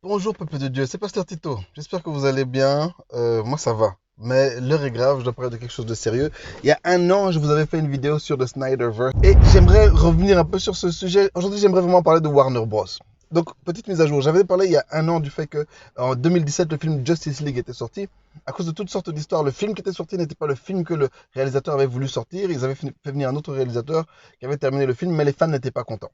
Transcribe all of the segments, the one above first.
Bonjour peuple de Dieu, c'est Pasteur Tito. J'espère que vous allez bien. Moi ça va. Mais l'heure est grave, je dois parler de quelque chose de sérieux. Il y a un an, je vous avais fait une vidéo sur le Snyderverse et j'aimerais revenir un peu sur ce sujet. Aujourd'hui, j'aimerais vraiment parler de Warner Bros. Donc, petite mise à jour. J'avais parlé il y a un an du fait que en 2017, le film Justice League était sorti. À cause de toutes sortes d'histoires, le film qui était sorti n'était pas le film que le réalisateur avait voulu sortir. Ils avaient fait venir un autre réalisateur qui avait terminé le film, mais les fans n'étaient pas contents.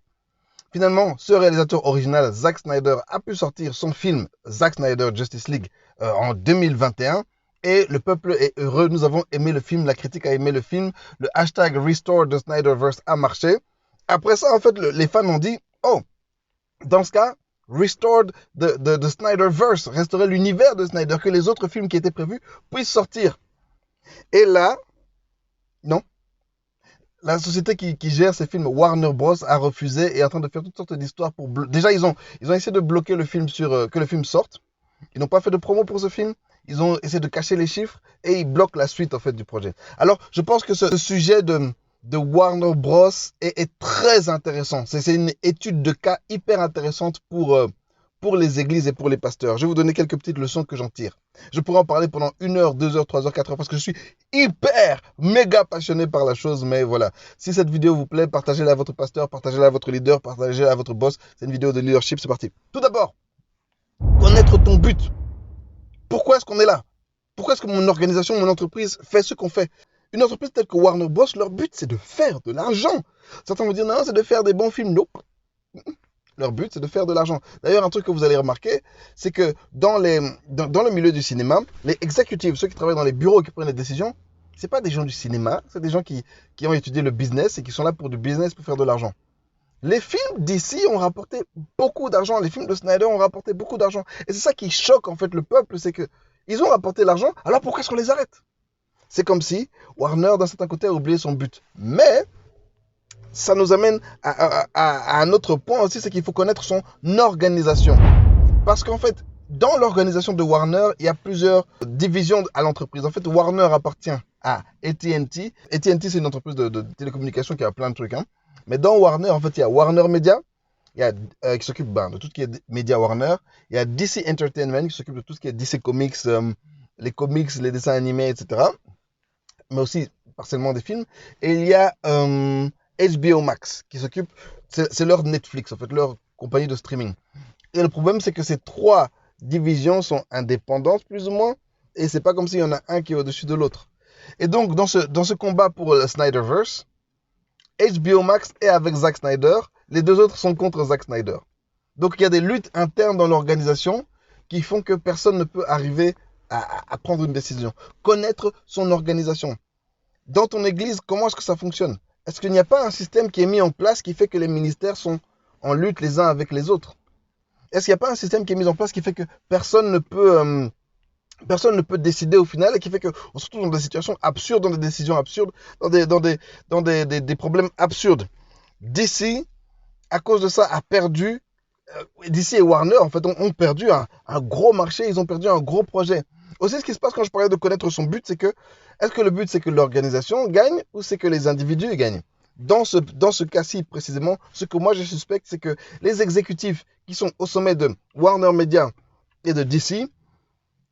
Finalement, ce réalisateur original, Zack Snyder, a pu sortir son film Zack Snyder Justice League en 2021. Et le peuple est heureux. Nous avons aimé le film, la critique a aimé le film. Le hashtag Restore the Snyderverse a marché. Après ça, en fait, les fans ont dit, oh, dans ce cas, Restore the Snyderverse, restaurer l'univers de Snyder, que les autres films qui étaient prévus puissent sortir. Et là, non, la société qui gère ces films, Warner Bros, a refusé et est en train de faire toutes sortes d'histoires pour... Déjà, ils ont essayé de bloquer le film que le film sorte. Ils n'ont pas fait de promo pour ce film. Ils ont essayé de cacher les chiffres et ils bloquent la suite en fait du projet. Alors, je pense que ce sujet de Warner Bros est très intéressant. C'est une étude de cas hyper intéressante pour les églises et pour les pasteurs. Je vais vous donner quelques petites leçons que j'en tire. Je pourrais en parler pendant 1 heure, 2 heures, 3 heures, 4 heures parce que je suis hyper, méga passionné par la chose. Mais voilà, si cette vidéo vous plaît, partagez-la à votre pasteur, partagez-la à votre leader, partagez-la à votre boss. C'est une vidéo de leadership, c'est parti. Tout d'abord, connaître ton but. Pourquoi est-ce qu'on est là? Pourquoi est-ce que mon organisation, mon entreprise fait ce qu'on fait? Une entreprise telle que Warner Bros, leur but, c'est de faire de l'argent. Certains vont dire, non, c'est de faire des bons films. Non. Leur but, c'est de faire de l'argent. D'ailleurs, un truc que vous allez remarquer, c'est que dans le milieu du cinéma, les executives, ceux qui travaillent dans les bureaux et qui prennent les décisions, c'est pas des gens du cinéma, c'est des gens qui ont étudié le business et qui sont là pour du business, pour faire de l'argent. Les films d'ici ont rapporté beaucoup d'argent, les films de Snyder ont rapporté beaucoup d'argent. Et c'est ça qui choque en fait le peuple, c'est que ils ont rapporté l'argent, alors pourquoi est-ce qu'on les arrête? C'est comme si Warner, d'un certain côté, a oublié son but. Mais ça nous amène à un autre point aussi, c'est qu'il faut connaître son organisation. Parce qu'en fait, dans l'organisation de Warner, il y a plusieurs divisions à l'entreprise. En fait, Warner appartient à AT&T. AT&T, c'est une entreprise de télécommunications qui a plein de trucs. Hein. Mais dans Warner, en fait, il y a Warner Media, qui s'occupe de tout ce qui est média Warner. Il y a DC Entertainment, qui s'occupe de tout ce qui est DC Comics, les comics, les dessins animés, etc. Mais aussi partiellement des films. Et il y a HBO Max, qui s'occupe, c'est leur Netflix, en fait, leur compagnie de streaming. Et le problème, c'est que ces trois divisions sont indépendantes, plus ou moins, et c'est pas comme s'il y en a un qui est au-dessus de l'autre. Et donc, dans ce combat pour le Snyderverse, HBO Max est avec Zack Snyder, les deux autres sont contre Zack Snyder. Donc, il y a des luttes internes dans l'organisation qui font que personne ne peut arriver à prendre une décision. Connaître son organisation. Dans ton église, comment est-ce que ça fonctionne? Est-ce qu'il n'y a pas un système qui est mis en place qui fait que les ministères sont en lutte les uns avec les autres? Est-ce qu'il n'y a pas un système qui est mis en place qui fait que personne ne peut décider au final et qui fait qu'on se retrouve dans des situations absurdes, dans des décisions absurdes, dans des problèmes absurdes? DC, à cause de ça, a perdu. DC et Warner, en fait, ont perdu un gros marché, ils ont perdu un gros projet. Aussi, ce qui se passe quand je parlais de connaître son but, c'est que, est-ce que le but, c'est que l'organisation gagne ou c'est que les individus gagnent? Dans ce cas-ci, précisément, ce que moi je suspecte, c'est que les exécutifs qui sont au sommet de Warner Media et de DC,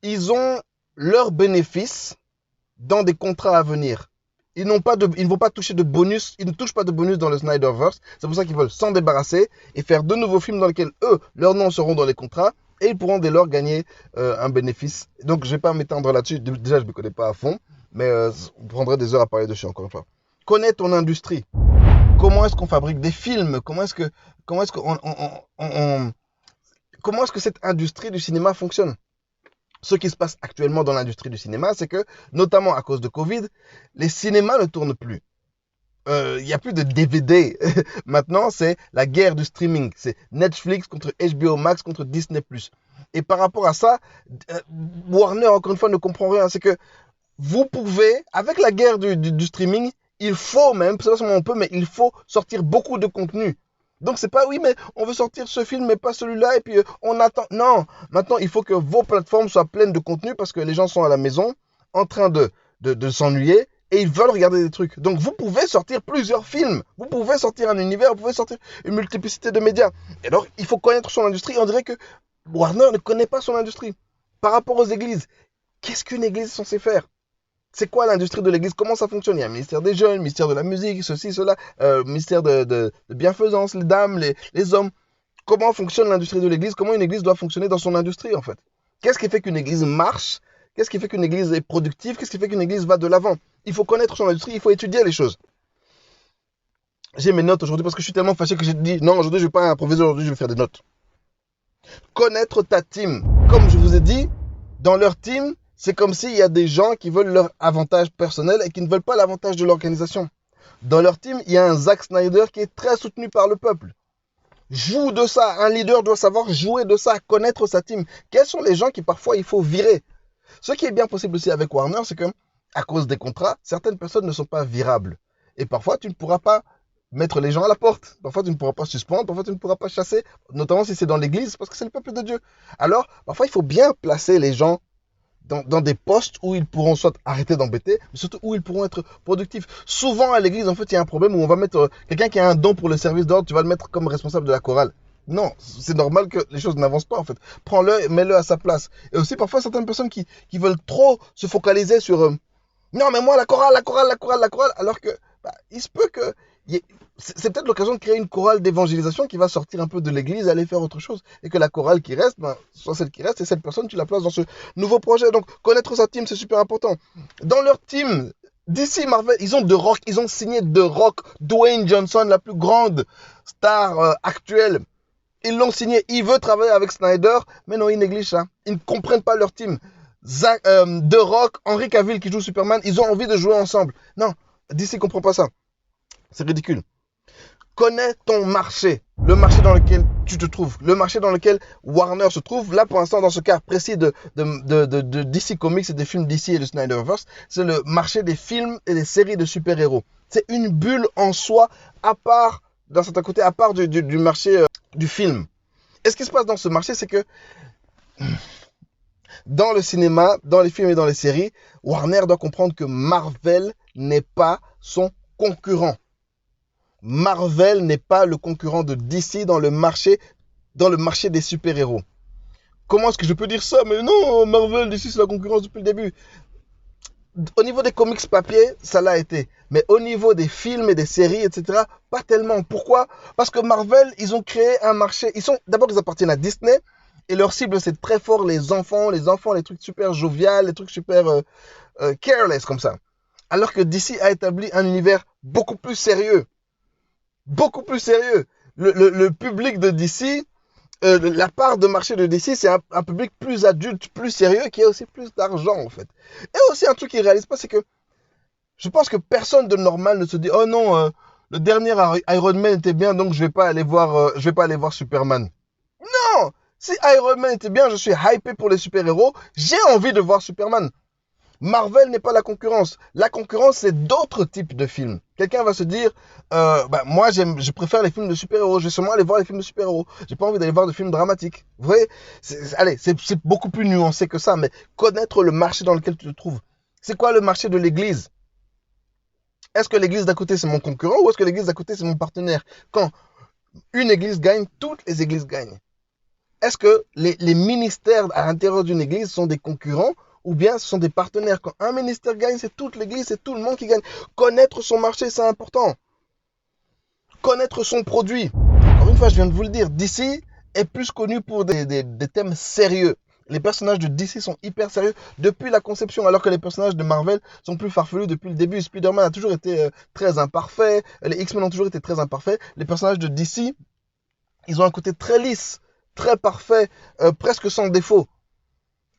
ils ont leurs bénéfices dans des contrats à venir. Ils ne vont pas toucher de bonus, ils ne touchent pas de bonus dans le Snyderverse. C'est pour ça qu'ils veulent s'en débarrasser et faire de nouveaux films dans lesquels eux, leurs noms seront dans les contrats et ils pourront dès lors gagner un bénéfice. Donc je ne vais pas m'étendre là-dessus. Déjà, je ne me connais pas à fond, mais on prendrait des heures à parler dessus encore une fois. Connais ton industrie. Comment est-ce qu'on fabrique des films? Comment est-ce que cette industrie du cinéma fonctionne? Ce qui se passe actuellement dans l'industrie du cinéma, c'est que, notamment à cause de Covid, les cinémas ne tournent plus. Il n'y a plus de DVD. Maintenant, c'est la guerre du streaming. C'est Netflix contre HBO Max contre Disney+. Et par rapport à ça, Warner, encore une fois, ne comprend rien. C'est que vous pouvez, avec la guerre du streaming, il faut même, c'est pas seulement on peut, mais il faut sortir beaucoup de contenu. Donc c'est pas oui mais on veut sortir ce film mais pas celui-là et puis on attend. Non, maintenant il faut que vos plateformes soient pleines de contenu parce que les gens sont à la maison en train de s'ennuyer et ils veulent regarder des trucs. Donc vous pouvez sortir plusieurs films, vous pouvez sortir un univers, vous pouvez sortir une multiplicité de médias. Et alors il faut connaître son industrie. On dirait que Warner ne connaît pas son industrie. Par rapport aux églises, qu'est-ce qu'une église est censée faire? C'est quoi l'industrie de l'église? Comment ça fonctionne? Il y a un ministère des jeunes, ministère de la musique, ceci, cela, ministère de bienfaisance, les dames, les hommes. Comment fonctionne l'industrie de l'église? Comment une église doit fonctionner dans son industrie, en fait? Qu'est-ce qui fait qu'une église marche? Qu'est-ce qui fait qu'une église est productive? Qu'est-ce qui fait qu'une église va de l'avant? Il faut connaître son industrie, il faut étudier les choses. J'ai mes notes aujourd'hui parce que je suis tellement fâché que j'ai dit non, aujourd'hui je ne vais pas improviser, aujourd'hui je vais faire des notes. Connaître ta team. Comme je vous ai dit, dans leur team, c'est comme s'il y a des gens qui veulent leur avantage personnel et qui ne veulent pas l'avantage de l'organisation. Dans leur team, il y a un Zack Snyder qui est très soutenu par le peuple. Joue de ça. Un leader doit savoir jouer de ça, connaître sa team. Quels sont les gens qui parfois il faut virer? Ce qui est bien possible aussi avec Warner, c'est que à cause des contrats, certaines personnes ne sont pas virables. Et parfois, tu ne pourras pas mettre les gens à la porte. Parfois, tu ne pourras pas suspendre. Parfois, tu ne pourras pas chasser. Notamment si c'est dans l'église, parce que c'est le peuple de Dieu. Alors, parfois, il faut bien placer les gens dans des postes où ils pourront soit arrêter d'embêter, mais surtout où ils pourront être productifs. Souvent, à l'église, en fait, il y a un problème où on va mettre quelqu'un qui a un don pour le service d'ordre, tu vas le mettre comme responsable de la chorale. Non, c'est normal que les choses n'avancent pas, en fait. Prends-le, mets-le à sa place. Et aussi, parfois, certaines personnes qui veulent trop se focaliser sur non, mais moi, la chorale, alors que il se peut que c'est peut-être l'occasion de créer une chorale d'évangélisation qui va sortir un peu de l'église et aller faire autre chose. Et que la chorale qui reste, soit celle qui reste, et cette personne, tu la places dans ce nouveau projet. Donc, connaître sa team, c'est super important. Dans leur team, DC, Marvel, ils ont The Rock, ils ont signé The Rock, Dwayne Johnson, la plus grande star actuelle. Ils l'ont signé, il veut travailler avec Snyder, mais non, ils négligent ça. Ils ne comprennent pas leur team. The Rock, Henry Cavill qui joue Superman, ils ont envie de jouer ensemble. Non, DC ne comprend pas ça. C'est ridicule. Connais ton marché, le marché dans lequel tu te trouves, le marché dans lequel Warner se trouve. Là, pour l'instant, dans ce cas précis de DC Comics et des films DC et de Snyderverse, c'est le marché des films et des séries de super-héros. C'est une bulle en soi, à part, d'un certain côté, à part du marché du film. Et ce qui se passe dans ce marché, c'est que dans le cinéma, dans les films et dans les séries, Warner doit comprendre que Marvel n'est pas son concurrent. Marvel n'est pas le concurrent de DC dans le marché des super-héros. Comment est-ce que je peux dire ça? Mais non, Marvel, DC, c'est la concurrence depuis le début. Au niveau des comics papier, ça l'a été. Mais au niveau des films et des séries, etc., pas tellement. Pourquoi? Parce que Marvel, ils ont créé un marché. D'abord, ils appartiennent à Disney. Et leur cible, c'est très fort les enfants, les trucs super jovial, les trucs super careless comme ça. Alors que DC a établi un univers beaucoup plus sérieux. Beaucoup plus sérieux. Le public de DC, la part de marché de DC, c'est un public plus adulte, plus sérieux, qui a aussi plus d'argent, en fait. Et aussi, un truc qu'ils ne réalisent pas, c'est que je pense que personne de normal ne se dit, oh non, le dernier Iron Man était bien, donc je vais pas aller voir Superman. Non! Si Iron Man était bien, je suis hypé pour les super-héros, j'ai envie de voir Superman. Marvel n'est pas la concurrence. La concurrence, c'est d'autres types de films. Quelqu'un va se dire, moi, je préfère les films de super-héros. Je vais seulement aller voir les films de super-héros. J'ai pas envie d'aller voir de films dramatiques. Vous voyez, c'est beaucoup plus nuancé que ça, mais connaître le marché dans lequel tu te trouves. C'est quoi le marché de l'église? Est-ce que l'église d'à côté, c'est mon concurrent ou est-ce que l'église d'à côté, c'est mon partenaire? Quand une église gagne, toutes les églises gagnent. Est-ce que les ministères à l'intérieur d'une église sont des concurrents ou bien ce sont des partenaires? Quand un ministère gagne, c'est toute l'église, c'est tout le monde qui gagne. Connaître son marché, c'est important. Connaître son produit. Encore une fois, je viens de vous le dire, DC est plus connu pour des thèmes sérieux. Les personnages de DC sont hyper sérieux depuis la conception, alors que les personnages de Marvel sont plus farfelus depuis le début. Spider-Man a toujours été très imparfait, les X-Men ont toujours été très imparfaits. Les personnages de DC, ils ont un côté très lisse, très parfait, presque sans défaut.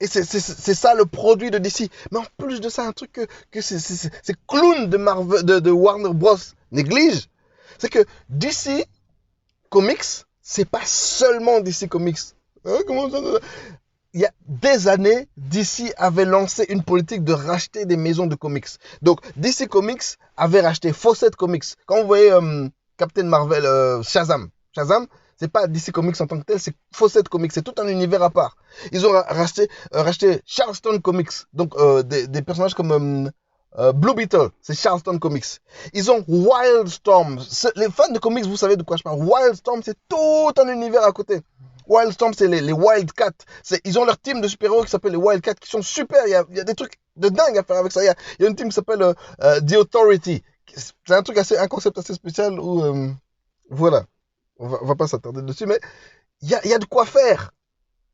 Et c'est ça le produit de DC. Mais en plus de ça, un truc que ces clowns de Warner Bros. Négligent, c'est que DC Comics, c'est pas seulement DC Comics. Hein, comment ça? Il y a des années, DC avait lancé une politique de racheter des maisons de comics. Donc, DC Comics avait racheté Fawcett Comics. Quand vous voyez Captain Marvel, Shazam, c'est pas DC Comics en tant que tel, c'est Fawcett Comics, c'est tout un univers à part. Ils ont racheté Charleston Comics, donc des personnages comme Blue Beetle, c'est Charleston Comics. Ils ont Wildstorm. Les fans de comics, vous savez de quoi je parle. Wildstorm, c'est tout un univers à côté. Wildstorm, c'est les Wildcats. Ils ont leur team de super-héros qui s'appelle les Wildcats, qui sont super. Il y a des trucs de dingue à faire avec ça. Il y a une team qui s'appelle The Authority. C'est un concept assez spécial où, voilà, on va pas s'attarder dessus, mais il y a de quoi faire.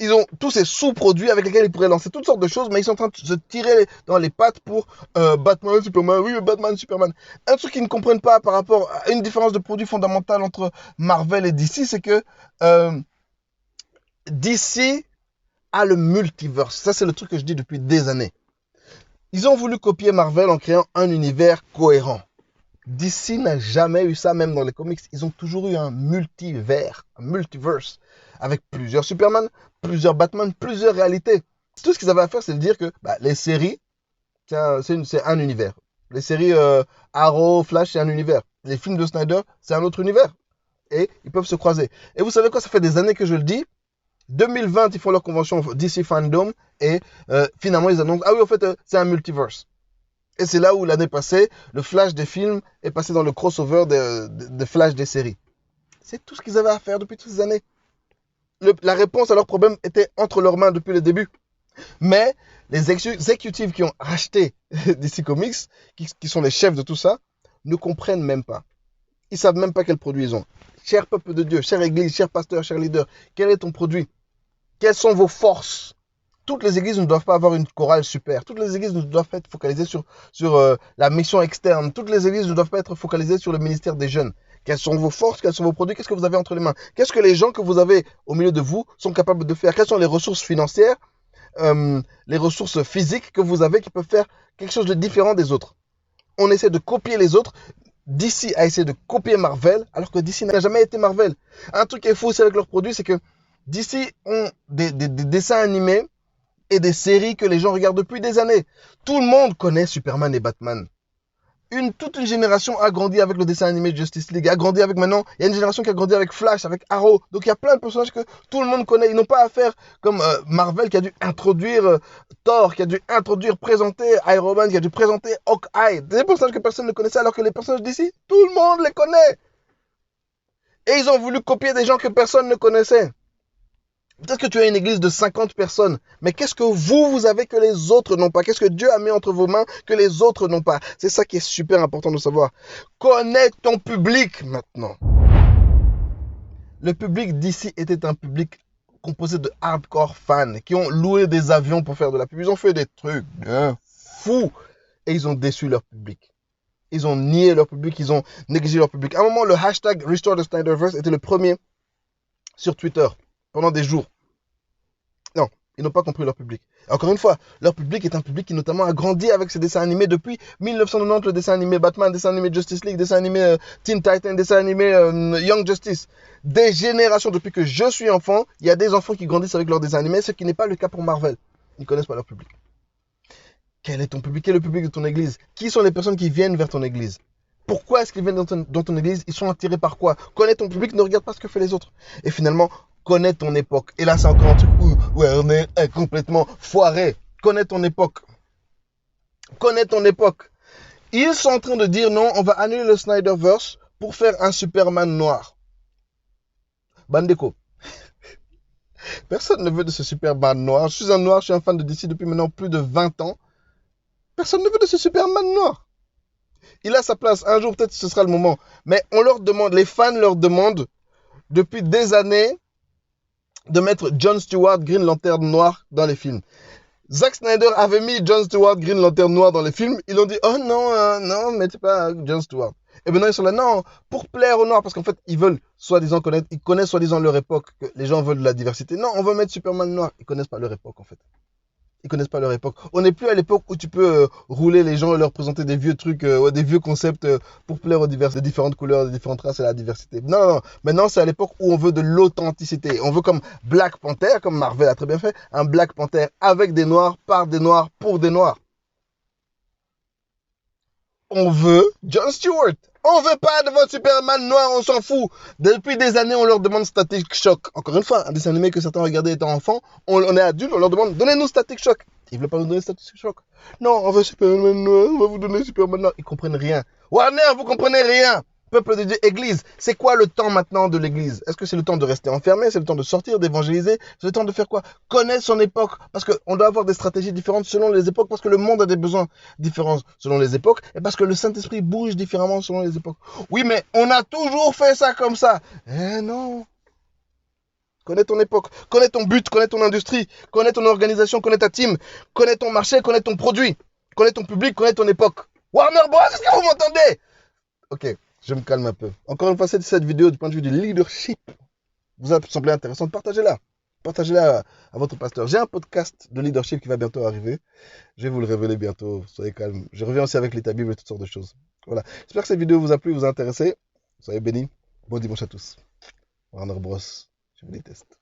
Ils ont tous ces sous-produits avec lesquels ils pourraient lancer toutes sortes de choses, mais ils sont en train de se tirer dans les pattes pour Batman, Superman, oui, Batman, Superman. Un truc qu'ils ne comprennent pas par rapport à une différence de produit fondamentale entre Marvel et DC, c'est que DC a le multiverse. Ça, c'est le truc que je dis depuis des années. Ils ont voulu copier Marvel en créant un univers cohérent. DC n'a jamais eu ça, même dans les comics. Ils ont toujours eu un multivers, un multiverse, avec plusieurs Superman, plusieurs Batman, plusieurs réalités. Tout ce qu'ils avaient à faire, c'est de dire que les séries, c'est un univers. Les séries Arrow, Flash, c'est un univers. Les films de Snyder, c'est un autre univers. Et ils peuvent se croiser. Et vous savez quoi, ça fait des années que je le dis. 2020, ils font leur convention DC Fandom. Et finalement, ils annoncent, ah oui, en fait, c'est un multiverse. Et c'est là où l'année passée, le Flash des films est passé dans le crossover de Flash des séries. C'est tout ce qu'ils avaient à faire depuis toutes ces années. La réponse à leur problème était entre leurs mains depuis le début. Mais les exécutifs qui ont racheté DC Comics, qui sont les chefs de tout ça, ne comprennent même pas. Ils ne savent même pas quel produit ils ont. Cher peuple de Dieu, chère église, cher pasteur, cher leader, quel est ton produit? Quelles sont vos forces? Toutes les églises ne doivent pas avoir une chorale super. Toutes les églises ne doivent pas être focalisées sur la mission externe. Toutes les églises ne doivent pas être focalisées sur le ministère des jeunes. Quelles sont vos forces? Quels sont vos produits? Qu'est-ce que vous avez entre les mains? Qu'est-ce que les gens que vous avez au milieu de vous sont capables de faire? Quelles sont les ressources financières, les ressources physiques que vous avez qui peuvent faire quelque chose de différent des autres? On essaie de copier les autres. DC a essayé de copier Marvel, alors que DC n'a jamais été Marvel. Un truc qui est fou aussi avec leurs produits, c'est que DC ont des dessins animés et des séries que les gens regardent depuis des années. Tout le monde connaît Superman et Batman. Toute une génération a grandi avec le dessin animé de Justice League, a grandi avec maintenant, il y a une génération qui a grandi avec Flash, avec Arrow. Donc il y a plein de personnages que tout le monde connaît. Ils n'ont pas à faire comme Marvel qui a dû introduire Thor, qui a dû présenter Iron Man, qui a dû présenter Hawkeye. Des personnages que personne ne connaissait, alors que les personnages d'ici, tout le monde les connaît. Et ils ont voulu copier des gens que personne ne connaissait. Peut-être que tu as une église de 50 personnes, mais qu'est-ce que vous avez que les autres n'ont pas? Qu'est-ce que Dieu a mis entre vos mains que les autres n'ont pas? C'est ça qui est super important de savoir. Connais ton public maintenant. Le public d'ici était un public composé de hardcore fans qui ont loué des avions pour faire de la pub. Ils ont fait des trucs fous et ils ont déçu leur public. Ils ont nié leur public, ils ont négligé leur public. À un moment, le hashtag Restore the Snyderverse était le premier sur Twitter pendant des jours. Non, ils n'ont pas compris leur public. Encore une fois, leur public est un public qui notamment a grandi avec ces dessins animés depuis 1990, le dessin animé Batman, le dessin animé Justice League, le dessin animé Teen Titans, le dessin animé Young Justice. Des générations, depuis que je suis enfant, il y a des enfants qui grandissent avec leurs dessins animés, ce qui n'est pas le cas pour Marvel. Ils ne connaissent pas leur public. Quel est ton public? Quel est le public de ton église? Qui sont les personnes qui viennent vers ton église? Pourquoi est-ce qu'ils viennent dans ton église? Ils sont attirés par quoi? Connais ton public, ne regarde pas ce que font les autres. Et finalement, connais ton époque. Et là, c'est encore un truc où Warner est complètement foiré. Connais ton époque. Connais ton époque. Ils sont en train de dire non, on va annuler le Snyderverse pour faire un Superman noir. Bandeko. Personne ne veut de ce Superman noir. Je suis un noir, je suis un fan de DC depuis maintenant plus de 20 ans. Personne ne veut de ce Superman noir. Il a sa place. Un jour, peut-être, ce sera le moment. Mais on leur demande, les fans leur demandent depuis des années de mettre Jon Stewart, Green Lantern noir dans les films. Zack Snyder avait mis Jon Stewart, Green Lantern noir dans les films. Ils ont dit, oh non, non, mettez pas Jon Stewart. Et maintenant, ils sont là, non, pour plaire aux noirs, parce qu'en fait, ils veulent soi-disant connaître, ils connaissent soi-disant leur époque, que les gens veulent de la diversité. Non, on veut mettre Superman noir. Ils connaissent pas leur époque, en fait. Ils connaissent pas leur époque. On n'est plus à l'époque où tu peux rouler les gens et leur présenter des vieux trucs, des vieux concepts pour plaire aux différentes couleurs, aux différentes races et à la diversité. Non, non. Maintenant, c'est à l'époque où on veut de l'authenticité. On veut comme Black Panther, comme Marvel a très bien fait, un Black Panther avec des noirs, par des noirs, pour des noirs. On veut Jon Stewart. On veut pas de votre Superman noir, on s'en fout. Depuis des années, on leur demande Static Shock. Encore une fois, un dessin animé que certains regardaient étant enfants, on est adultes, on leur demande, donnez-nous Static Shock. Ils veulent pas nous donner Static Shock. Non, on veut Superman noir, on va vous donner Superman noir. Ils comprennent rien. Warner, vous comprenez rien. Peuple de Dieu, Église, c'est quoi le temps maintenant de l'Église? Est-ce que c'est le temps de rester enfermé? C'est le temps de sortir, d'évangéliser? C'est le temps de faire quoi? Connaître son époque. Parce qu'on doit avoir des stratégies différentes selon les époques, parce que le monde a des besoins différents selon les époques, et parce que le Saint-Esprit bouge différemment selon les époques. Oui, mais on a toujours fait ça comme ça. Eh non. Connais ton époque, connais ton but, connais ton industrie, connais ton organisation, connais ta team, connais ton marché, connais ton produit, connais ton public, connais ton époque. Warner Bros, est-ce que vous m'entendez? Ok. Je me calme un peu. Encore une fois, cette vidéo du point de vue du leadership vous a semblé intéressante. Partagez-la. Partagez-la à votre pasteur. J'ai un podcast de leadership qui va bientôt arriver. Je vais vous le révéler bientôt. Soyez calme. Je reviens aussi avec l'état Bible et toutes sortes de choses. Voilà. J'espère que cette vidéo vous a plu, vous a intéressé. Soyez bénis. Bon dimanche à tous. Warner Bros. Je vous déteste.